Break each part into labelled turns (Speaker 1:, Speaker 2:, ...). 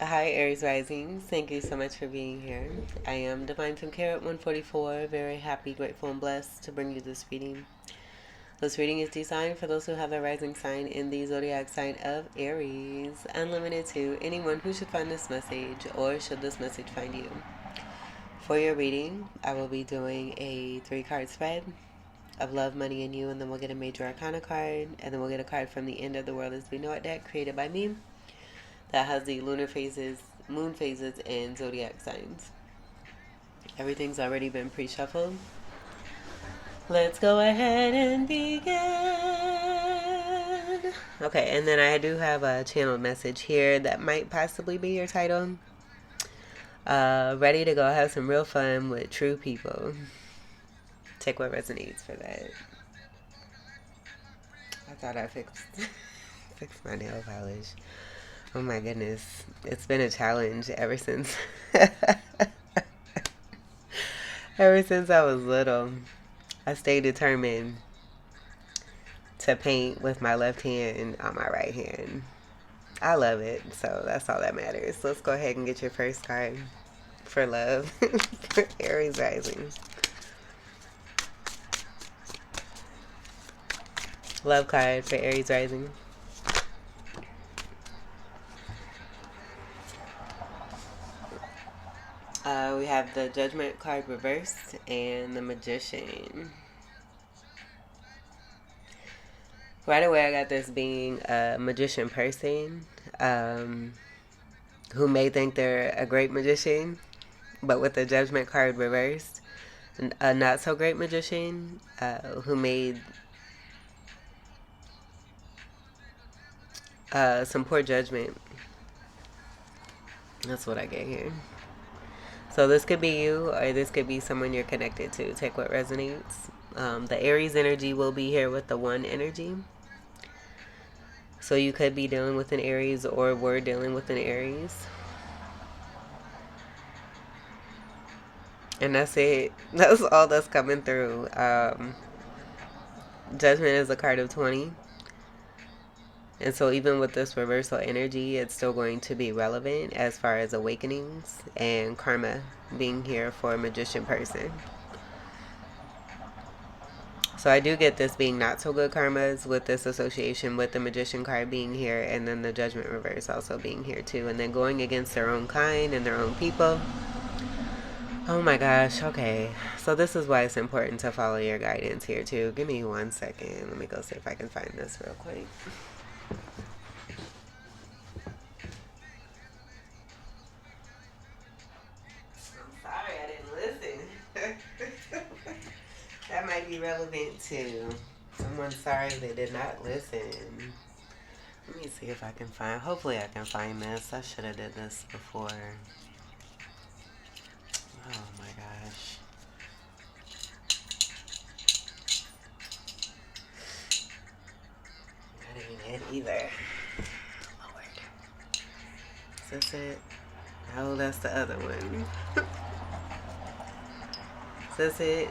Speaker 1: Hi, Aries Risings. Thank you so much for being here. I am Divine Femme Carrot 144. Very happy, grateful, and blessed to bring you this reading. This reading is designed for those who have their rising sign in the zodiac sign of Aries, unlimited to anyone who should find this message or should this message find you. For your reading, I will be doing a 3 card spread of love, money, and you, and then we'll get a major arcana card, and then we'll get a card from the end of the world as we know it deck created by me that has the lunar phases, moon phases, and zodiac signs. Everything's already been pre-shuffled. Let's go ahead and begin. Okay, and then I do have a channel message here that might possibly be your title. Ready to go have some real fun with true people. Take what resonates for that. I thought I fixed my nail polish. Oh my goodness. It's been a challenge ever since ever since I was little. I stay determined to paint with my left hand on my right hand. I love it, so that's all that matters. Let's go ahead and get your first card for love. For Aries Rising. Love card for Aries Rising. We have the Judgment card reversed and the Magician. Right away, I got this being a magician person who may think they're a great magician, but with the Judgment card reversed, a not so great magician who made some poor judgment. That's what I get here. So this could be you, or this could be someone you're connected to. Take what resonates. The Aries energy will be here with the 1 energy. So you could be dealing with an Aries, or we're dealing with an Aries. And that's it. That's all that's coming through. Judgment is a card of 20. And so even with this reversal energy, it's still going to be relevant as far as awakenings and karma being here for a magician person. So I do get this being not so good karmas with this association with the magician card being here, and then the judgment reverse also being here too, and then going against their own kind and their own people. Oh my gosh, okay. So this is why it's important to follow your guidance here too. Give me 1 second. Let me go see if I can find this real quick. I'm sorry I didn't listen. That might be relevant too. Someone's sorry they did not listen. Let me see if I can find, hopefully I can find this. I should have did this before. Oh my gosh. That ain't it either. Lord. Is this it? No, that's the other one. Is this it?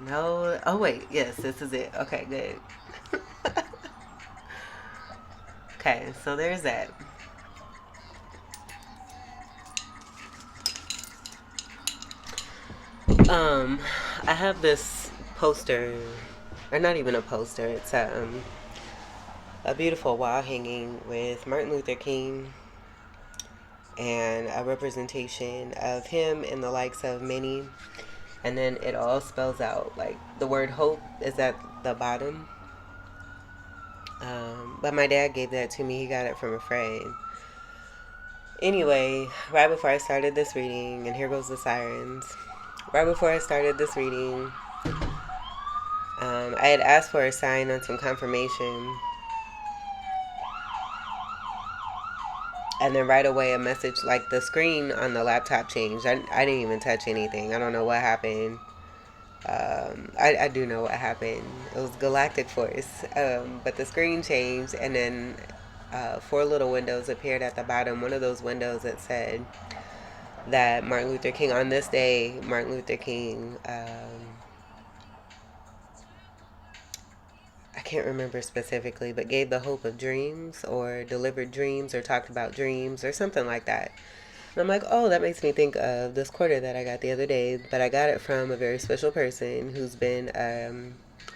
Speaker 1: No. Oh wait, yes, this is it. Okay, good. Okay, so there's that. Um, I have this poster, or not even a poster. It's a beautiful wall hanging with Martin Luther King and a representation of him and the likes of many. And then it all spells out, like the word hope is at the bottom. But my dad gave that to me. He got it from a friend. Anyway, right before I started this reading, and here goes the sirens. Right before I started this reading, I had asked for a sign on some confirmation. And then right away, a message, like the screen on the laptop changed. I didn't even touch anything. I don't know what happened. I do know what happened. It was galactic force. But the screen changed, and then 4 little windows appeared at the bottom. One of those windows that said that Martin Luther King, on this day, Martin Luther King, I can't remember specifically, but gave the hope of dreams or delivered dreams or talked about dreams or something like that. And I'm like, oh, that makes me think of this quarter that I got the other day, but I got it from a very special person who's been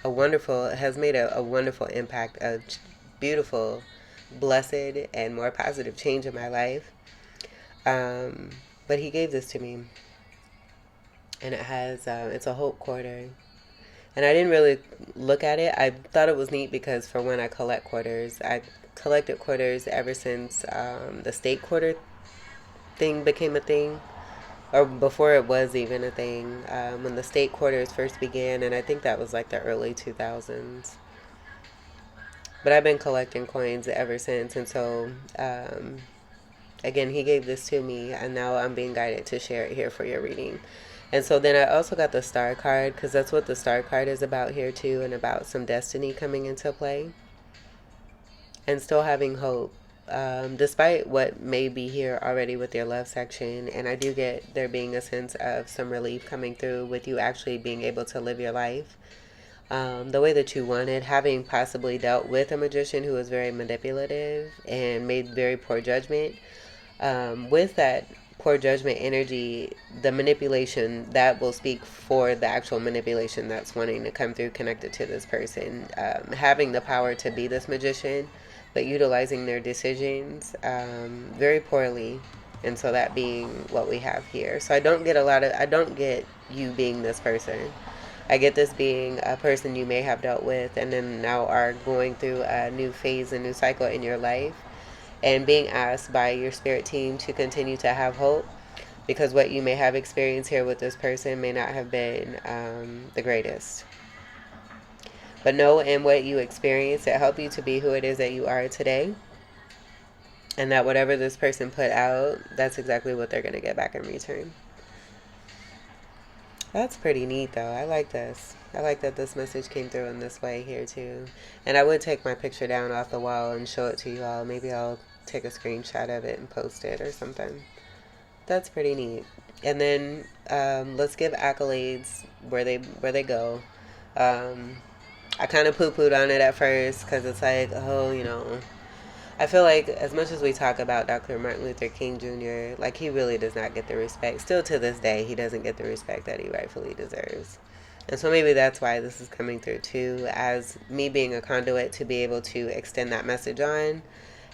Speaker 1: has made a wonderful impact, a beautiful, blessed, and more positive change in my life. But he gave this to me, and it's a hope quarter. And I didn't really look at it. I thought it was neat because, for when I collect quarters, I collected quarters ever since the state quarter thing became a thing, or before it was even a thing, when the state quarters first began, and I think that was like the early 2000s. But I've been collecting coins ever since, and so again, he gave this to me, and now I'm being guided to share it here for your reading. And so then I also got the star card, because that's what the star card is about here too, and about some destiny coming into play and still having hope, despite what may be here already with your love section. And I do get there being a sense of some relief coming through with you actually being able to live your life the way that you wanted, having possibly dealt with a magician who was very manipulative and made very poor judgment. With that poor judgment energy, the manipulation that will speak for the actual manipulation that's wanting to come through connected to this person, having the power to be this magician, but utilizing their decisions very poorly. And so that being what we have here. So I don't get you being this person. I get this being a person you may have dealt with and then now are going through a new phase, a new cycle in your life, and being asked by your spirit team to continue to have hope, because what you may have experienced here with this person may not have been the greatest. But know in what you experienced, it helped you to be who it is that you are today, and that whatever this person put out, that's exactly what they're going to get back in return. That's pretty neat, though. I like this. I like that this message came through in this way here, too. And I would take my picture down off the wall and show it to you all. Maybe I'll take a screenshot of it and post it or something. That's pretty neat. And then let's give accolades where they go. I kind of poo-pooed on it at first because it's like, oh, I feel like as much as we talk about Dr. Martin Luther King Jr., like, he really does not get the respect. Still to this day, he doesn't get the respect that he rightfully deserves. And so maybe that's why this is coming through too, as me being a conduit to be able to extend that message on,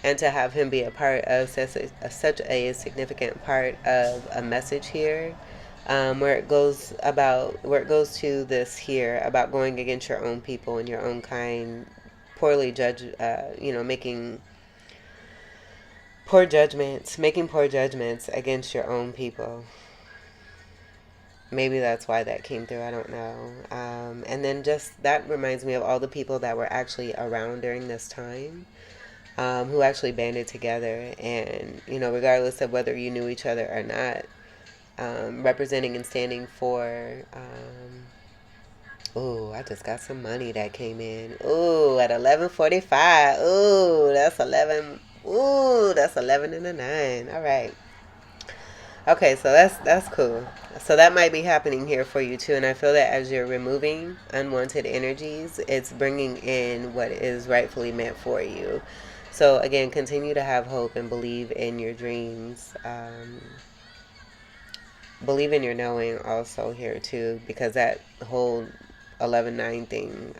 Speaker 1: and to have him be a part of such a significant part of a message here, where it goes to this here about going against your own people and your own kind, poorly judge, making making poor judgments against your own people. Maybe that's why that came through. I don't know. And then just that reminds me of all the people that were actually around during this time, who actually banded together and, regardless of whether you knew each other or not, representing and standing for, I just got some money that came in. Ooh, at 11:45. Ooh, that's 11. Ooh, that's 11 and a 9. All right. Okay, so that's cool. So that might be happening here for you too, and I feel that as you're removing unwanted energies, it's bringing in what is rightfully meant for you. So again, continue to have hope and believe in your dreams. Believe in your knowing also here too, because that whole 11-9 thing,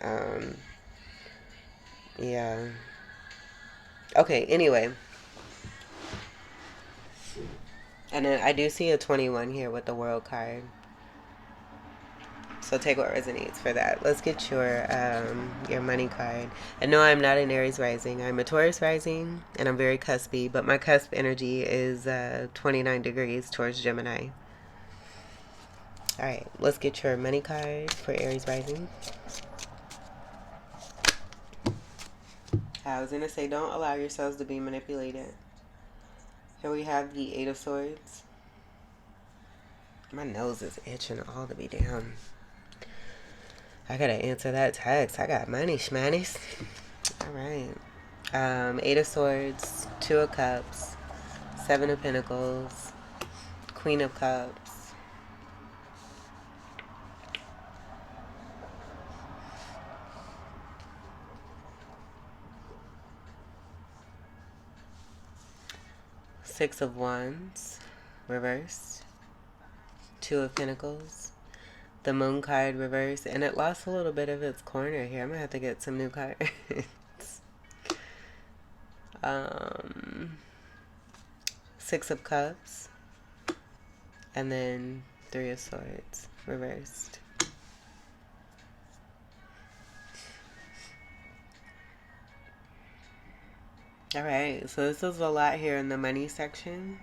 Speaker 1: yeah. Okay, anyway. And then I do see a 21 here with the World card. So take what resonates for that. Let's get your money card. And no, I'm not an Aries rising. I'm a Taurus rising, and I'm very cuspy. But my cusp energy is 29 degrees towards Gemini. All right, let's get your money card for Aries rising. I was going to say, don't allow yourselves to be manipulated. Here we have the 8 of Swords. My nose is itching all to be down. I gotta answer that text. I got money, schmannies. All right. 8 of Swords, 2 of Cups, 7 of Pentacles, Queen of Cups. Six of Wands, reversed. Two of Pentacles. The Moon card reversed. And it lost a little bit of its corner here. I'm going to have to get some new cards. Six of Cups. And then Three of Swords, reversed. Alright, so this is a lot here in the money section.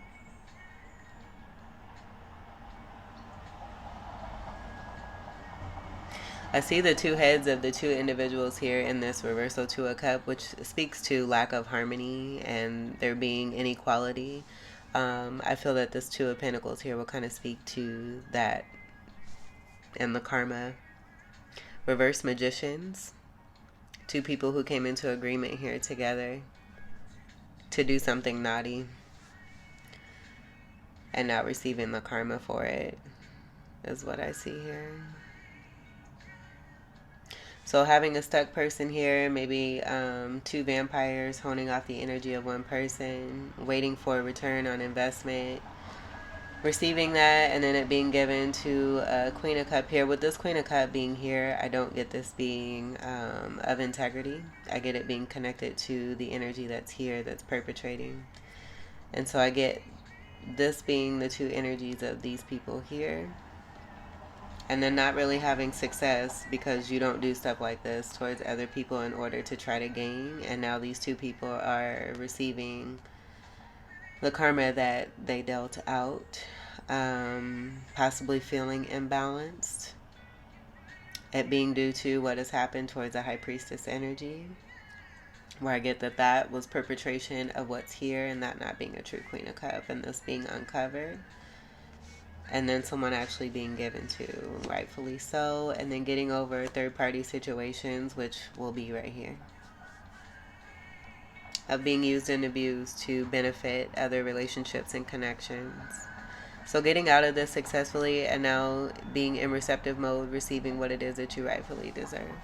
Speaker 1: I see the two heads of the two individuals here in this reversal to a cup, which speaks to lack of harmony and there being inequality. I feel that this Two of Pentacles here will kind of speak to that and the karma. Reverse Magicians. Two people who came into agreement here together to do something naughty and not receiving the karma for it is what I see here. So having a stuck person here, maybe two vampires honing off the energy of one person, waiting for a return on investment, receiving that, and then it being given to a Queen of Cup here. With this Queen of Cup being here, I don't get this being of integrity. I get it being connected to the energy that's here, that's perpetrating. And so I get this being the two energies of these people here. And then not really having success because you don't do stuff like this towards other people in order to try to gain. And now these two people are receiving the karma that they dealt out. Possibly feeling imbalanced. It being due to what has happened towards a High Priestess energy. Where I get that that was perpetration of what's here and that not being a true Queen of Cups and this being uncovered. And then someone actually being given to, rightfully so. And then getting over third-party situations, which will be right here. Of being used and abused to benefit other relationships and connections. So getting out of this successfully and now being in receptive mode, receiving what it is that you rightfully deserve.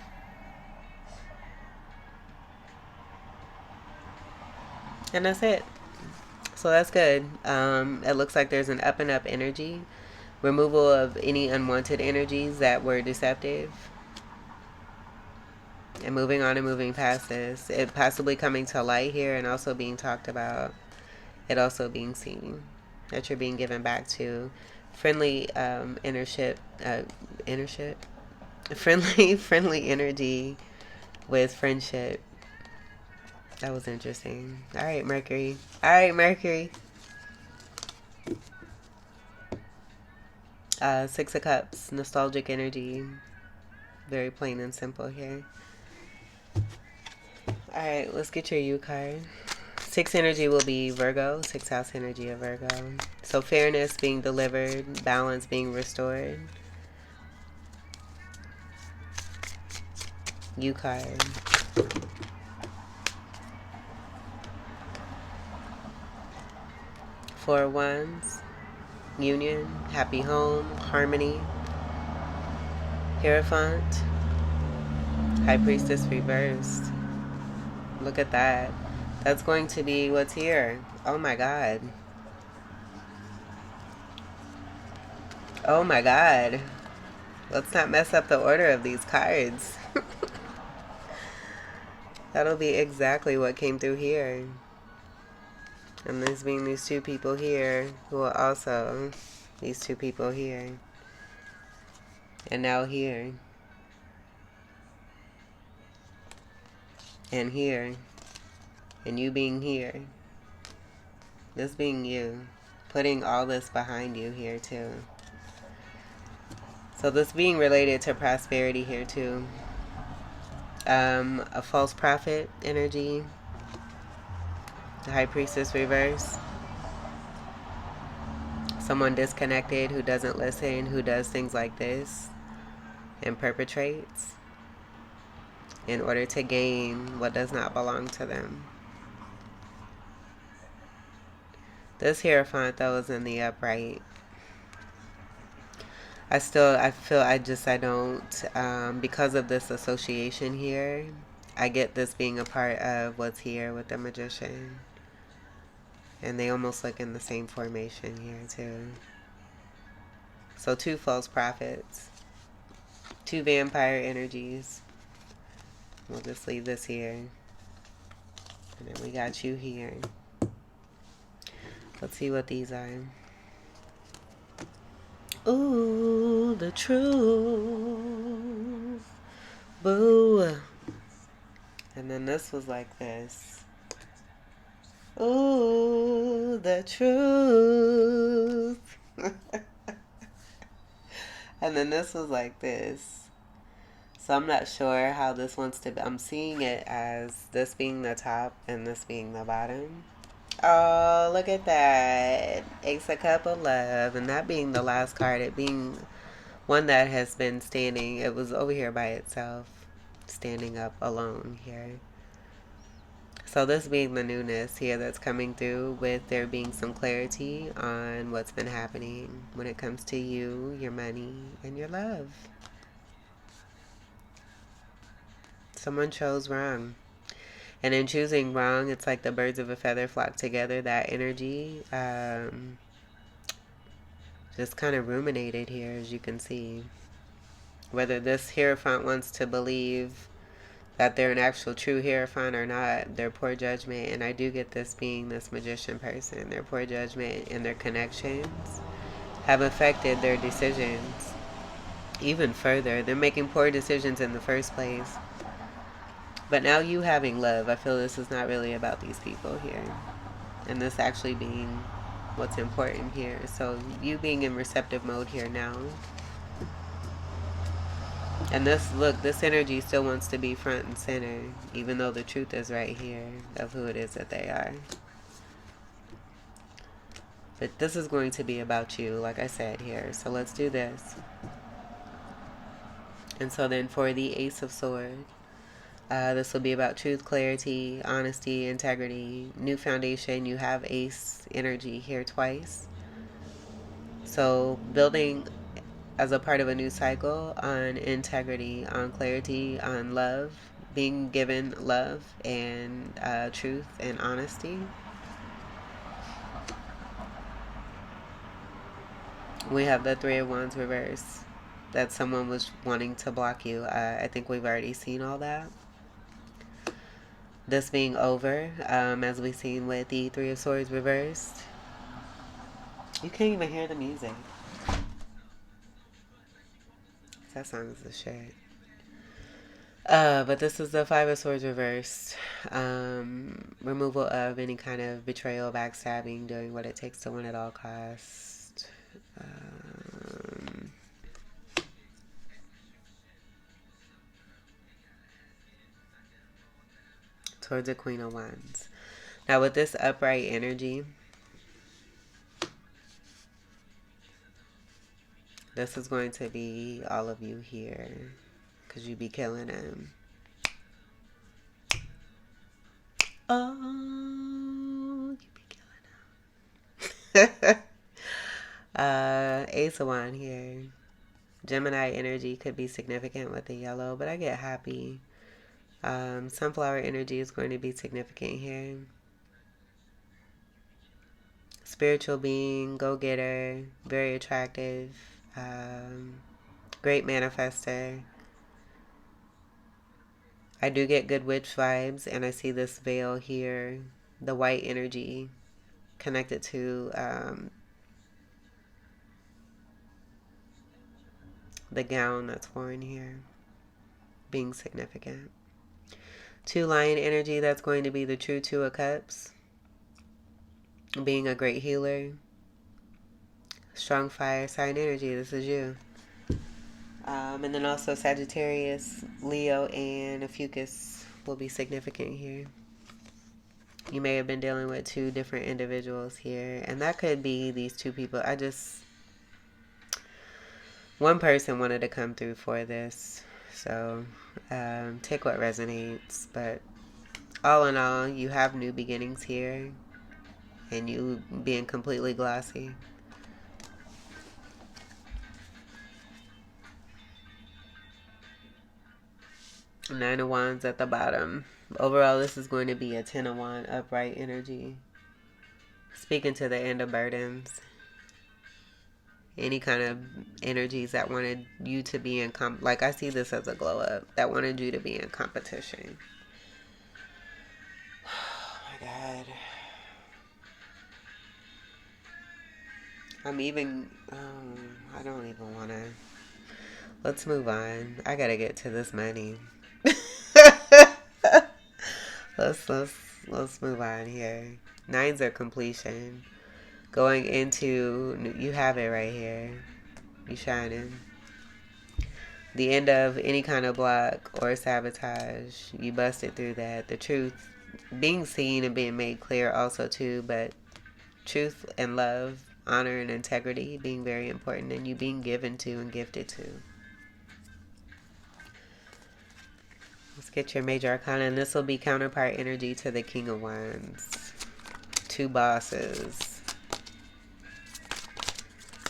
Speaker 1: And that's it. So that's good. It looks like there's an up and up energy. Removal of any unwanted energies that were deceptive. And moving on and moving past this. It possibly coming to light here and also being talked about. It also being seen. That you're being given back to. Friendly friendly energy with friendship. That was interesting. All right, Mercury. All right, Mercury. Six of Cups. Nostalgic energy. Very plain and simple here. All right, let's get your U card. Six energy will be Virgo. Sixth house energy of Virgo. So fairness being delivered. Balance being restored. U card. Four of Wands. Union. Happy home. Harmony. Hierophant. High Priestess reversed. Look at that. That's going to be what's here. Oh my God. Oh my God. Let's not mess up the order of these cards. That'll be exactly what came through here. And there's being these two people here who are also these two people here. And now here. And here. And you being here. This being you. Putting all this behind you here too. So this being related to prosperity here too. A false prophet energy. The High Priestess reverse. Someone disconnected who doesn't listen, who does things like this and perpetrates in order to gain what does not belong to them. This Hierophant though is in the upright. I don't, because of this association here, I get this being a part of what's here with the Magician. And they almost look in the same formation here too. So 2 false prophets. 2 vampire energies. We'll just leave this here. And then we got you here. Let's see what these are. Ooh, the truth. Boo. And then this was like this. Ooh, the truth. And then this was like this. So I'm not sure how this wants to be. I'm seeing it as this being the top and this being the bottom. Oh, look at that. Ace of Cup of Love. And that being the last card, it being one that has been standing. It was over here by itself, standing up alone here. So this being the newness here that's coming through, with there being some clarity on what's been happening when it comes to you, your money, and your love. Someone chose wrong. And in choosing wrong, it's like the birds of a feather flock together. That energy just kind of ruminated here, as you can see. Whether this Hierophant wants to believe that they're an actual true Hierophant or not, their poor judgment, and I do get this being this magician person, their poor judgment and their connections have affected their decisions even further. They're making poor decisions in the first place. But now you having love, I feel this is not really about these people here. And this actually being what's important here. So you being in receptive mode here now. And this, look, this energy still wants to be front and center, even though the truth is right here of who it is that they are. But this is going to be about you, like I said here. So let's do this. And so then for the Ace of Swords, this will be about truth, clarity, honesty, integrity, new foundation. You have Ace energy here twice. So building as a part of a new cycle on integrity, on clarity, on love, being given love and truth and honesty. We have the Three of Wands reverse. That someone was wanting to block you. I think we've already seen all that. This being over, as we've seen with the Three of Swords reversed. You can't even hear the music. That song is the shit. But this is the Five of Swords reversed. Removal of any kind of betrayal, backstabbing, doing what it takes to win at all costs. Towards the Queen of Wands. Now with this upright energy, this is going to be all of you here, because you be killing him. Oh, you be killing him. Ace of Wands here. Gemini energy could be significant with the yellow, but I get happy. Sunflower energy is going to be significant here. Spiritual being, go-getter, very attractive, great manifester. I do get good witch vibes, and I see this veil here, the white energy connected to the gown that's worn here, being significant. 2 Lion energy, that's going to be the true Two of Cups, being a great healer. Strong fire sign energy, this is you. And then also Sagittarius, Leo, and Ophiuchus will be significant here. You may have been dealing with 2 different individuals here, and that could be these 2 people. One person wanted to come through for this, so take what resonates. But all in all, you have new beginnings here, and you being completely glossy. Nine of Wands at the bottom. Overall, this is going to be a 10 of Wands upright energy. Speaking to the end of burdens. Any kind of energies that wanted you to be in like I see this as a glow up, that wanted you to be in competition. Oh my God. I'm even, I don't even want to. Let's move on. I gotta get to this money. let's let's let's move on here. Nines are completion. Going into, you have it right here. You shining. The end of any kind of block or sabotage. You busted through that. The truth being seen and being made clear also too, but truth and love, honor and integrity being very important, and you being given to and gifted to. Let's get your major arcana, and this will be counterpart energy to the King of Wands. Two bosses.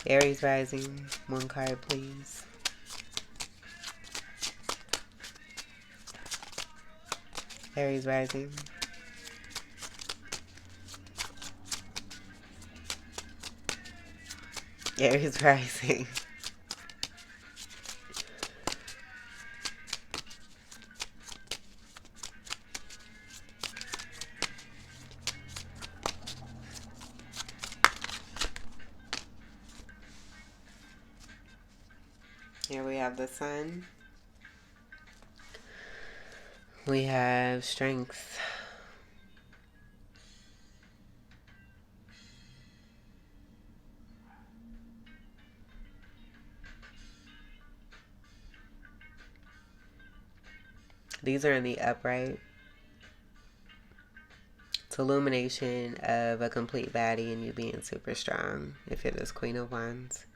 Speaker 1: Aries rising. One card, please. Aries rising. Aries rising. Here we have the sun. We have strength. These are in the upright. It's illumination of a complete body and you being super strong. If it is Queen of Wands.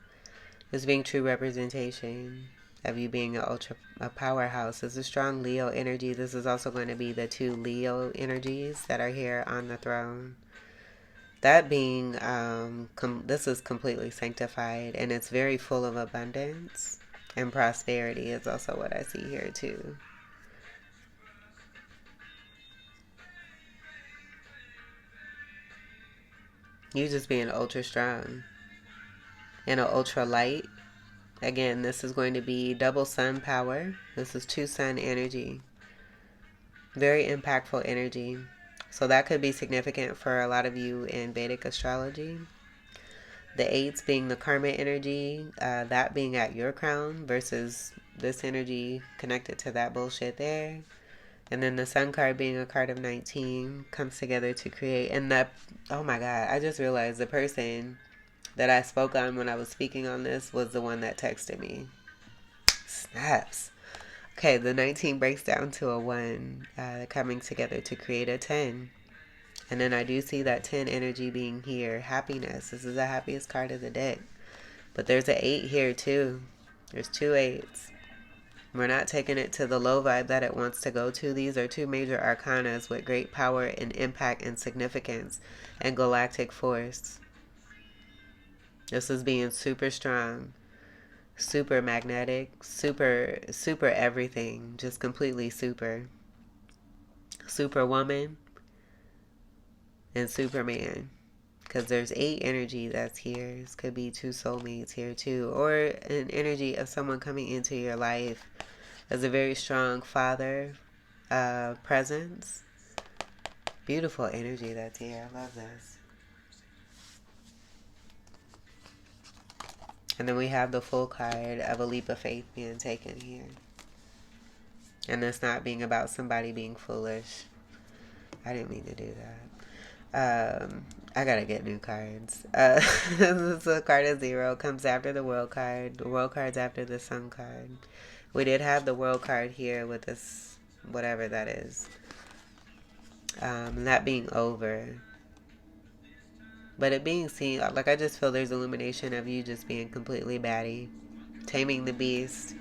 Speaker 1: This being true representation of you being a powerhouse. This is a strong Leo energy. This is also going to be the two Leo energies that are here on the throne. That being, this is completely sanctified and it's very full of abundance, and prosperity is also what I see here too. You just being ultra strong and an ultra light. Again, this is going to be double sun power. This is two sun energy. Very impactful energy. So that could be significant for a lot of you in Vedic astrology. The eights being the karma energy, that being at your crown versus this energy connected to that bullshit there. And then the sun card being a card of 19 comes together to create. And that, oh my God, I just realized the person that I spoke on when I was speaking on this was the one that texted me. Snaps. Okay, the 19 breaks down to a 1, coming together to create a 10. And then I do see that 10 energy being here. Happiness. This is the happiest card of the deck. But there's an 8 here too. There's two 8s. We're not taking it to the low vibe that it wants to go to. These are two major arcanas with great power and impact and significance and galactic force. This is being super strong, super magnetic, super everything, just completely super. Superwoman and Superman. Because there's 8 energy that's here. This could be two soulmates here too. Or an energy of someone coming into your life as a very strong father presence. Beautiful energy that's here. I love this. And then we have the full card of a leap of faith being taken here. And it's not being about somebody being foolish. I didn't mean to do that. I gotta get new cards. The card of 0 comes after the world card. The world card's after the sun card. We did have the world card here with this, whatever that is. That being over. But it being seen, like I just feel there's illumination of you just being completely batty. Taming the beast.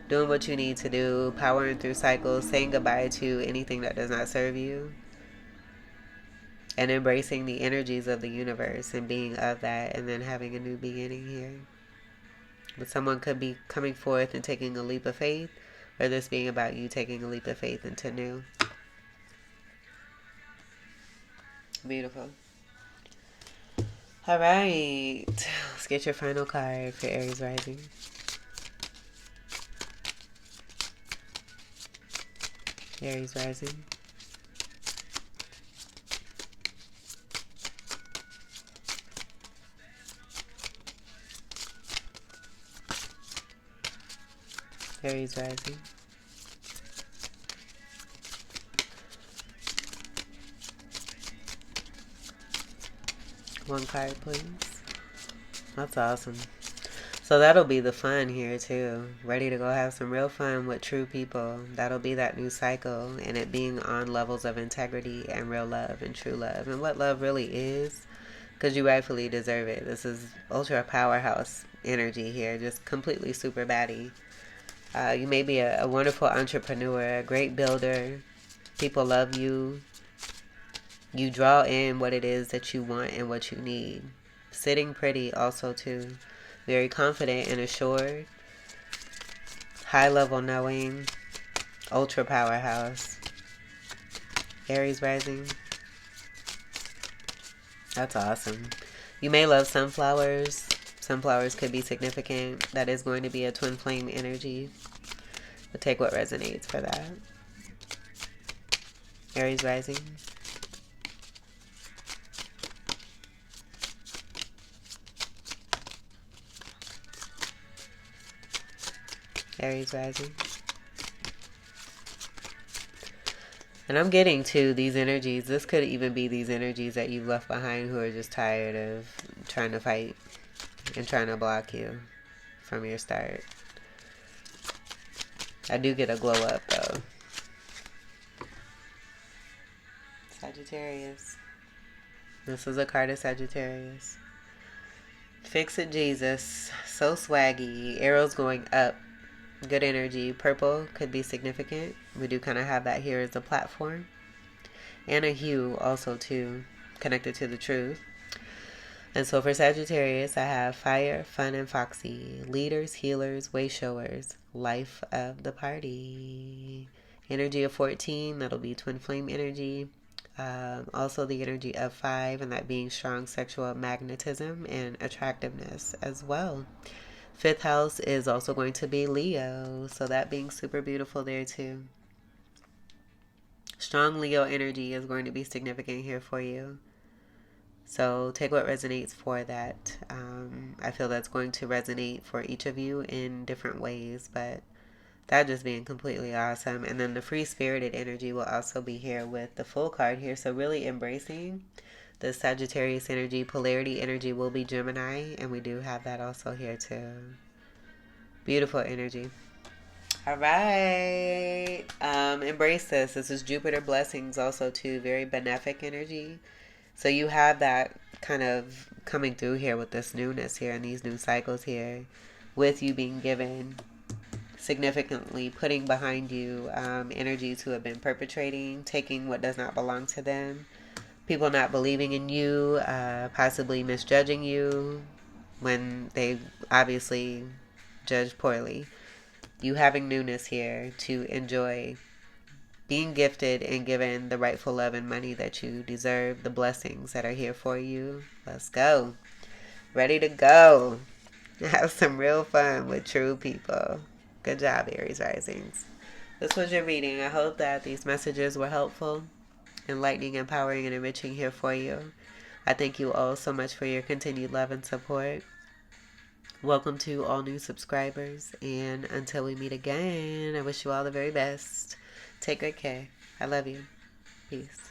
Speaker 1: Doing what you need to do. Powering through cycles. Saying goodbye to anything that does not serve you. And embracing the energies of the universe and being of that. And then having a new beginning here. But someone could be coming forth and taking a leap of faith. Or this being about you taking a leap of faith into new. Beautiful. All right. Let's get your final card for Aries rising. Aries rising. Aries rising. One card, please. That's awesome. So that'll be the fun here too. Ready to go have some real fun with true people. That'll be that new cycle, and it being on levels of integrity and real love and true love and what love really is, because you rightfully deserve it. This is ultra powerhouse energy here, just completely super baddie. You may be a wonderful entrepreneur, a great builder. People love you. You draw in what it is that you want and what you need. Sitting pretty also too. Very confident and assured. High level knowing. Ultra powerhouse. Aries rising. That's awesome. You may love sunflowers. Sunflowers could be significant. That is going to be a twin flame energy. But take what resonates for that. Aries rising. Aries rising. And I'm getting to these energies. This could even be these energies that you've left behind who are just tired of trying to fight and trying to block you from your start. I do get a glow up though. Sagittarius. This is a card of Sagittarius. Fix it, Jesus. So swaggy. Arrows going up. Good energy. Purple could be significant. We do kind of have that here as a platform. And a hue also too, connected to the truth. And so for Sagittarius, I have fire, fun, and foxy. Leaders, healers, way showers. Life of the party. Energy of 14, that'll be twin flame energy. Also the energy of 5, and that being strong sexual magnetism and attractiveness as well. Fifth house is also going to be Leo, so that being super beautiful there too. Strong Leo energy is going to be significant here for you. So take what resonates for that. I feel that's going to resonate for each of you in different ways, but that just being completely awesome. And then the free-spirited energy will also be here with the full card here. So really embracing the Sagittarius energy. Polarity energy will be Gemini, and we do have that also here too. Beautiful energy. All right. Embrace this. This is Jupiter blessings also too. Very benefic energy. So you have that kind of coming through here with this newness here and these new cycles here, with you being given significantly putting behind you energies who have been perpetrating, taking what does not belong to them, people not believing in you, possibly misjudging you when they obviously judge poorly. You having newness here to enjoy, being gifted and given the rightful love and money that you deserve, the blessings that are here for you. Let's go. Ready to go. Have some real fun with true people. Good job, Aries risings. This was your reading. I hope that these messages were helpful, enlightening, empowering, and enriching here for you. I thank you all so much for your continued love and support. Welcome to all new subscribers, and until we meet again, I wish you all the very best. Take great care. I love you. Peace.